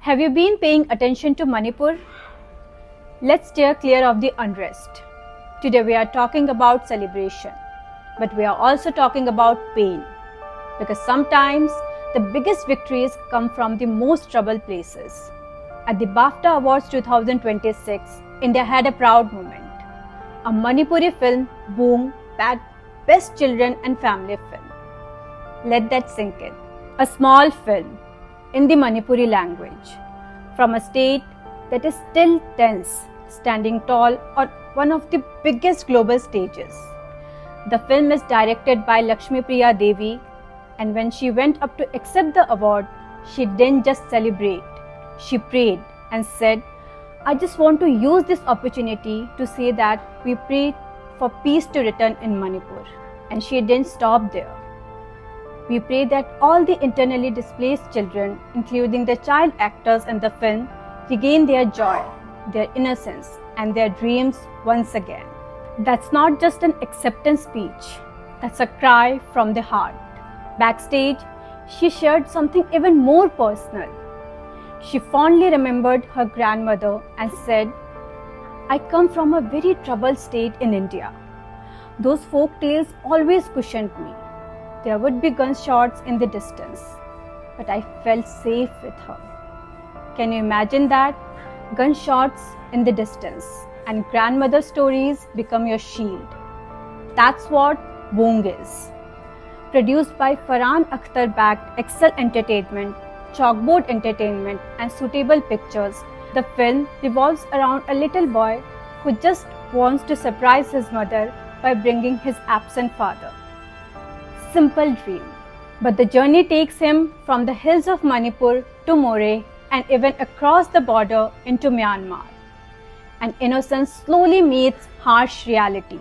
Have you been paying attention to Manipur? Let's steer clear of the unrest. Today we are talking about celebration, but we are also talking about pain. Because sometimes the biggest victories come from the most troubled places. At the BAFTA Awards 2026, India had a proud moment. A Manipuri film, Boom, bagged Best Children and Family Film. Let that sink in. A small film in the Manipuri language from a state that is still tense, standing tall on one of the biggest global stages. The film is directed by Lakshmi Priya Devi, and when she went up to accept the award, she didn't just celebrate. She prayed and said, "I just want to use this opportunity to say that we pray for peace to return in Manipur." And she didn't stop there. We pray that all the internally displaced children, including the child actors in the film, regain their joy, their innocence, and their dreams once again. That's not just an acceptance speech, that's a cry from the heart. Backstage, she shared something even more personal. She fondly remembered her grandmother and said, "I come from a very troubled state in India. Those folk tales always cushioned me. There would be gunshots in the distance, but I felt safe with her." Can you imagine that? Gunshots in the distance and grandmother stories become your shield. That's what Boom is. Produced by Farhan Akhtar-backed Excel Entertainment, Chalkboard Entertainment and Suitable Pictures, the film revolves around a little boy who just wants to surprise his mother by bringing his absent father. Simple dream. But the journey takes him from the hills of Manipur to Moreh and even across the border into Myanmar. And innocence slowly meets harsh reality.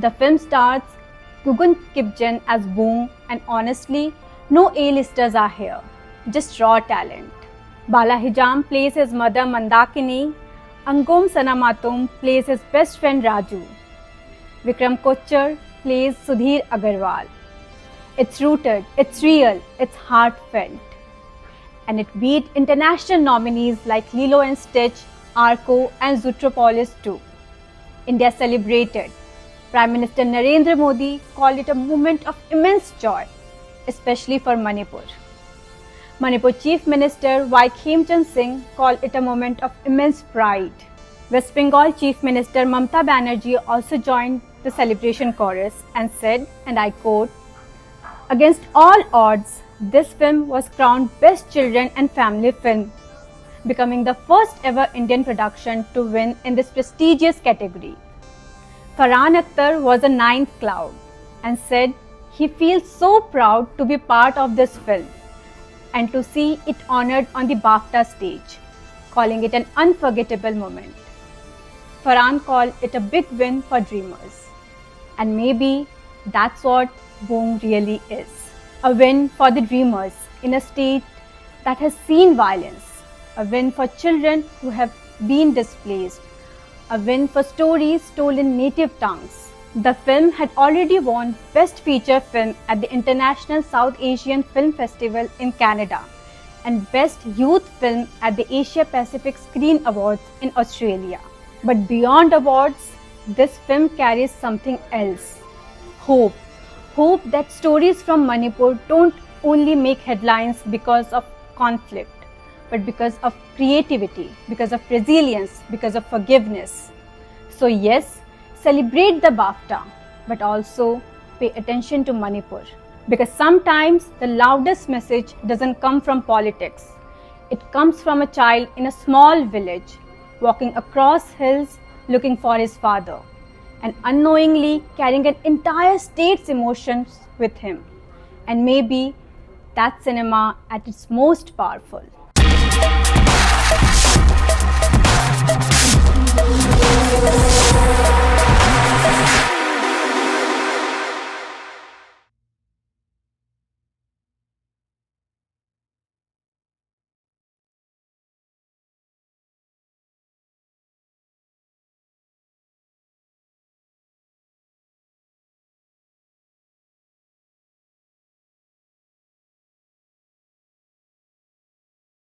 The film stars Gugun Kipgen as Boom, and honestly, no A-listers are here, just raw talent. Bala Hijam plays his mother Mandakini, Angom Sanamatum plays his best friend Raju. Vikram Kochhar plays Sudhir Agarwal. It's rooted, it's real, it's heartfelt. And it beat international nominees like Lilo and Stitch, Arco and Zootropolis too. India celebrated. Prime Minister Narendra Modi called it a moment of immense joy, especially for Manipur. Manipur Chief Minister Y. Khemchand Singh called it a moment of immense pride. West Bengal Chief Minister Mamata Banerjee also joined the celebration chorus and said, and I quote, "Against all odds, this film was crowned Best Children and Family Film, becoming the first ever Indian production to win in this prestigious category." Farhan Akhtar was a ninth cloud and said he feels so proud to be part of this film and to see it honored on the BAFTA stage, calling it an unforgettable moment. Farhan called it a big win for dreamers. And maybe that's what Boom really is. A win for the dreamers in a state that has seen violence. A win for children who have been displaced. A win for stories told in native tongues. The film had already won Best Feature Film at the International South Asian Film Festival in Canada and Best Youth Film at the Asia Pacific Screen Awards in Australia. But beyond awards, this film carries something else. Hope. Hope that stories from Manipur don't only make headlines because of conflict, but because of creativity, because of resilience, because of forgiveness. So yes, celebrate the BAFTA, but also pay attention to Manipur. Because sometimes the loudest message doesn't come from politics. It comes from a child in a small village, walking across hills looking for his father, and unknowingly carrying an entire state's emotions with him. And maybe that's cinema at its most powerful.